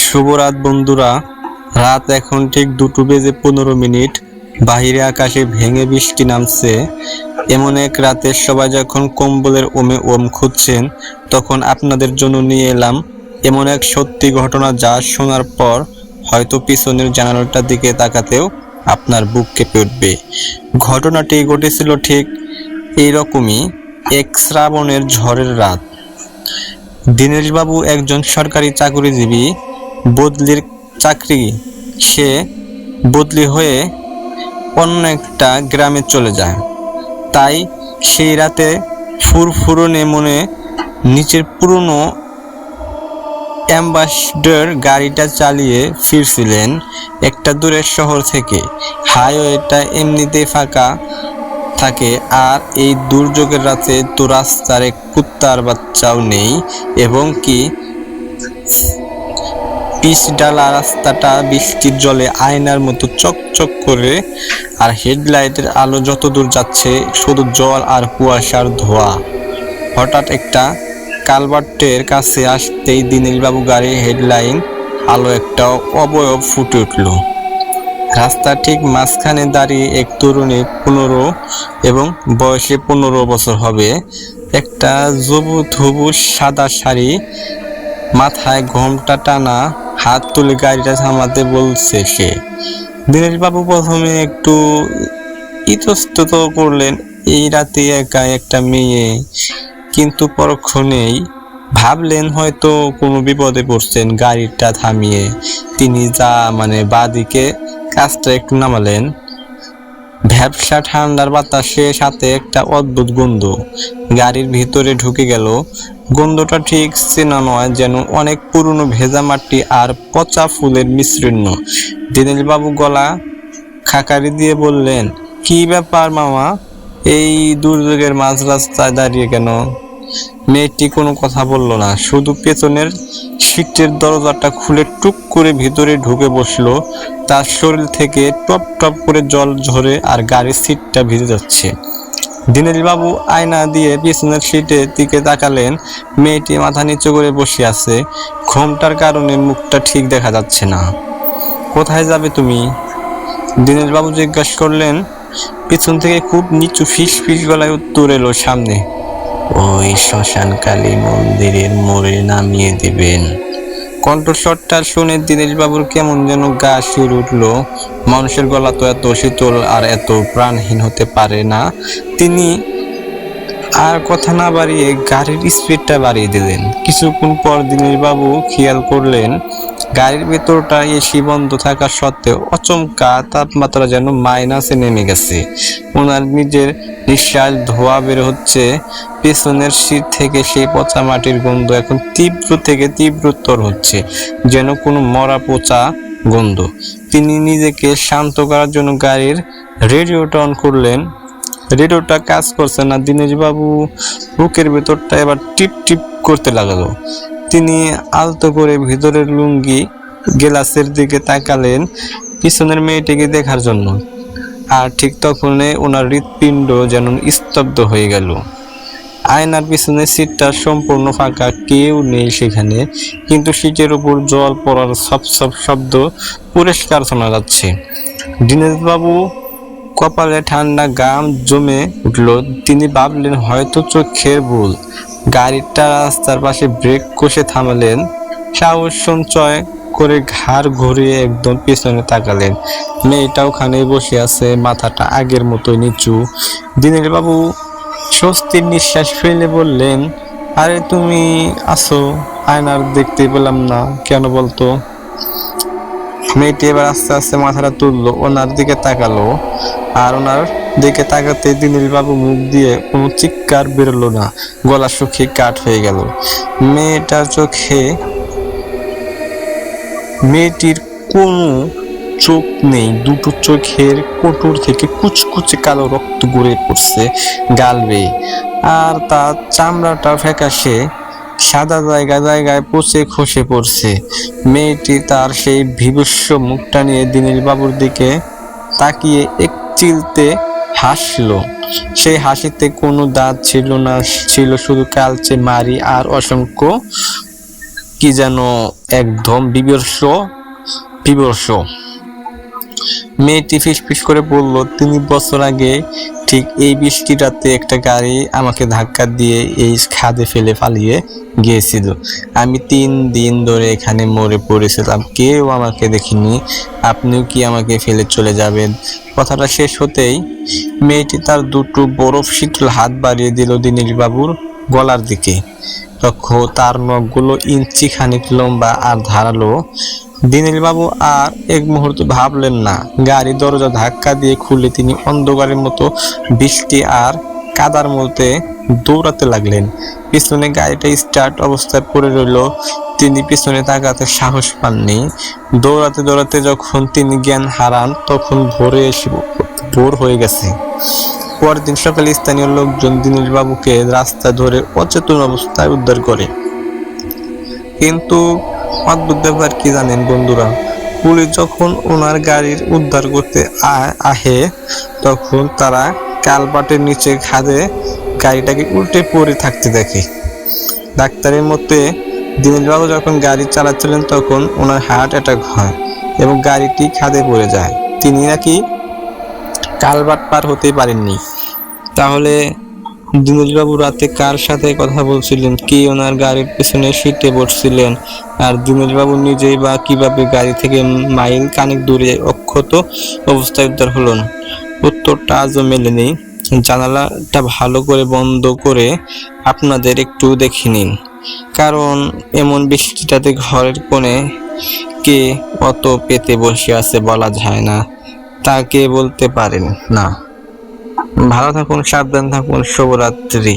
শুভরাত বন্ধুরা। রাত এখন ঠিক 2:15। বাহিরে আকাশে ভেঙে বৃষ্টি নামছে। এমন এক রাতে সবাই যখন কম্বলের ওম খুঁজছেন, তখন আপনাদের জন্য নিয়ে এলাম এমন এক সত্যি ঘটনা, যা শোনার পর হয়তো পিছনের জানালাটার দিকে তাকাতেও আপনার বুক কেঁপে উঠবে। ঘটনাটি ঘটেছিল ঠিক এইরকমই এক শ্রাবণের ঝড়ের রাত। দীনেশবাবু একজন সরকারি চাকরিজীবী। বদলির চাকরি, সে বদলি হয়ে অন্য একটা গ্রামে চলে যায়। তাই সেই রাতে ফুরফুরনে মনে নিচের পুরনো অ্যাম্বাসেডর গাড়িটা চালিয়ে ফিরছিলেন একটা দূরের শহর থেকে। হাইওয়েটা এমনিতেই ফাঁকা থাকে, আর এই দুর্যোগের রাতে তো রাস্তার এক কুত্তার বাচ্চাও নেই, এবং কি পিচ ডালা রাস্তাটা বৃষ্টির জলে আয়নার মতো চকচক করে, আর হেডলাইটের আলো যতদূর যাচ্ছে শুধু জল আর কুয়াশার ধোঁয়া। হঠাৎ একটা কালভার্টের কাছে আসতেই দীনেশবাবু গাড়ির হেডলাইন আলো একটা অবয়ব ফুটে উঠল। রাস্তা ঠিক মাঝখানে দাঁড়িয়ে এক তরুণী, 15 এবং বয়সে 15 বছর হবে, একটা সবুজ সাদা শাড়ি, মাথায় ঘোমটা টানা, হাত তুলে গাড়িটা থামাতে বলছে সে। দীনেশবাবু প্রথমে একটু ইতস্তত করলেন, এই রাতে একা একটা মেয়ে, কিন্তু পরক্ষণেই ভাবলেন হয়তো কোনো বিপদে পড়ছেন। গাড়িটা থামিয়ে তিনি বাঁদিকে কাজটা একটু নামালেন। ভ্যাপসা ঠান্ডার বাতাসে সাথে একটা অদ্ভুত গন্ধ গাড়ির ভিতরে ঢুকে গেল। গন্ধটা ঠিক চেনা নয়, যেন অনেক পুরনো ভেজা মাটি আর পচা ফুলের মিশ্রণ। দীনেশবাবু গলা খাকারি দিয়ে বললেন, কি ব্যাপার মামা, এই দুর্যোগের মাঝ রাস্তায় দাঁড়িয়ে কেন? মেয়েটি কোনো কথা বলল না, শুধু পেছনের সিটের দরজাটা খুলে টুক করে ভিতরে ঢুকে বসলো। তার শরীর থেকে টপ টপ করে জল ঝরে, আর গাড়ির সিটটা ভিজে যাচ্ছে। দীনেশবাবু আয়না দিয়ে পিছনের সিটের দিকে তাকালেন। মেয়েটি মাথা নিচু করে বসে আছে, ঘোমটার কারণে মুখটা ঠিক দেখা যাচ্ছে না। কোথায় যাবে তুমি? দীনেশবাবু জিজ্ঞাসা করলেন। পিছন থেকে খুব নিচু ফিস ফিস গলায় উত্তর এলো সামনে, ওই শ্মশান কালী মন্দিরের মোড়ে নামিয়ে দিবেন। কণ্ঠস্বরটা শুনে দীনেশবাবুর কেমন যেন গা শিউরে উঠল। মানুষের গলা তো এত শীতল আর এত প্রাণহীন হতে পারে না। তিনি আর কথা না বাড়িয়ে গাড়ির স্পিডটা বাড়িয়ে দিলেন। কিছুক্ষণ পর দীনেশবাবু খেয়াল করলেন, গাড়ির ভেতরটা এসি বন্ধ থাকা সত্ত্বেও অচমকা তাপমাত্রা যেন মাইনাসে নেমে গেছে। ওনার নিজের নিঃশ্বাস ধোয়া বের হচ্ছে। পেছনের সিট থেকে সেই পচা মাটির গন্ধ এখন তীব্র থেকে তীব্রতর হচ্ছে, যেন কোনো মরা পচা গন্ধ। তিনি নিজেকে শান্ত করার জন্য গাড়ির রেডিওটা অন করলেন। রেডিওটা কাজ করছে না। দীনেশবাবু বুকের ভেতরটা এবার টিপ টিপ করতে লাগলো। তিনি আলতো করে ভিতরের লুঙ্গি গ্লাসের দিকে তাকালেন পিছনের মেয়েটিকে দেখার জন্য, আর ঠিক তখনই ওনার হৃৎপিণ্ড যেন স্তব্ধ হয়ে গেল। আয়নার পিছনের সিটটা সম্পূর্ণ ফাঁকা, কেউ নেই সেখানে, কিন্তু সিটের উপর জল পড়ার সপ সপ শব্দ পরিষ্কার শোনা যাচ্ছে। দীনেশবাবু কপালে ঠান্ডা ঘাম জমে উঠল। তিনি ভাবলেন হয়তো চোখের ভুল। গাড়িটা রাস্তার পাশে ব্রেক কষে থামালেন। সাহস সঞ্চয় করে ঘাড় ঘুরিয়ে একদম পেছনে তাকালেন। মেয়েটা ওখানে বসে আছে, মাথাটা আগের মতোই নিচু। দীনেশবাবু স্বস্তির নিঃশ্বাস ফেলে বললেন, আরে তুমি আছো, আয়নার দেখতে পেলাম না কেন বলতো? মেয়েটি এবার আস্তে আস্তে মাথাটা তুললো, ওনার দিকে তাকালো, আর ওনার দিকে তাকাতে দীনেশবাবু মুখ দিয়ে কোনো চিৎকার বেরোলো না, গলা শুকিয়ে কাঠ হয়ে গেল। মেয়েটির কোনো চোখ নেই, দুটো চোখের কোটর থেকে কুচকুচে কালো রক্ত গড়িয়ে পড়ছে গাল বেয়ে, আর তার চামড়াটা ফ্যাকাশে সাদা জায়গায় জায়গায় পচে খসে পড়ছে। মেয়েটি তার সেই বিভৎস মুখটা নিয়ে দীনেশবাবুর দিকে তাকিয়ে এক চিলতে হাসলো। সেই হাসিতে কোনো দাঁত ছিল না, ছিল শুধু কালচে মাড়ি আর অসংখ্য কি যেন একদম বিভৎস বিভৎস। মেয়েটি ফিসফিস করে বলল, 3 বছর আগে ঠিক এই বৃষ্টির রাতে একটা গাড়ি আমাকে ধাক্কা দিয়ে এই খাদে ফেলে পালিয়ে গিয়েছিল। আমি 3 দিন ধরে এখানে মরে পড়েছিলাম, কেউ আমাকে দেখেনি। আপনিও কি আমাকে ফেলে চলে যাবেন? কথাটা শেষ হতেই মেয়েটি তার দুটো বরফ শীতল হাত বাড়িয়ে দিল দিনেশ বাবুর গলার দিকে। তখন তার নখগুলো ইঞ্চি খানিক লম্বা আর ধারালো। দিনেশবাবু আর এক মুহূর্ত ভাবলেন না। গাড়ি দরজা ধাক্কা দিয়ে খুলে তিনি অন্ধকারের মতো বৃষ্টি আর কাদার মধ্যে দৌড়াতে লাগলেন। পিছনে গাড়িটা স্টার্ট অবস্থায় পড়ে রইল। তিনি পিছনে তাকাতে সাহস পাননি। দৌড়াতে দৌড়াতে যখন তিনি জ্ঞান হারান তখন ভোর হয়ে গেছে। পরের দিন সকালে স্থানীয় লোকজন দিনেশবাবুকে রাস্তা ধরে অচেতন অবস্থায় উদ্ধার করে। কিন্তু অদ্ভুত ব্যাপার কি জানেন বন্ধুরা, পুলিশ যখন ওনার গাড়ির উদ্ধার করতে আহে তখন তারা কালভার্টের নিচে খাদে গাড়িটাকে উল্টে পড়ে থাকতে দেখে। ডাক্তারের মতে দিনেশবাবু যখন গাড়ি চালাচ্ছিলেন তখন ওনার হার্ট অ্যাটাক হয় এবং গাড়িটি খাদে পড়ে যায়। তিনি নাকি কালভার্ট পার হতেই পারেননি। তাহলে দিনেশবাবু রাতে কার সাথে কথা বলছিলেন? কি ওনার গাড়ির পেছনে সিটে বসছিলেন? আর দিনেশবাবু নিজেই বা কিভাবে গাড়ি থেকে মাইল খানেক দূরে অক্ষত অবস্থায় উদ্ধার হলেন? উত্তরটা আজও মেলেনি। জানালাটা ভালো করে বন্ধ করে আপনাদের একটু দেখে নিন, কারণ এমন বৃষ্টিটাতে ঘরের কোণে কে অত পেতে বসে আছে বলা যায় না, তা কে বলতে পারেন না। ভালো থাকুন, সাবধান থাকুন, শুভরাত্রি।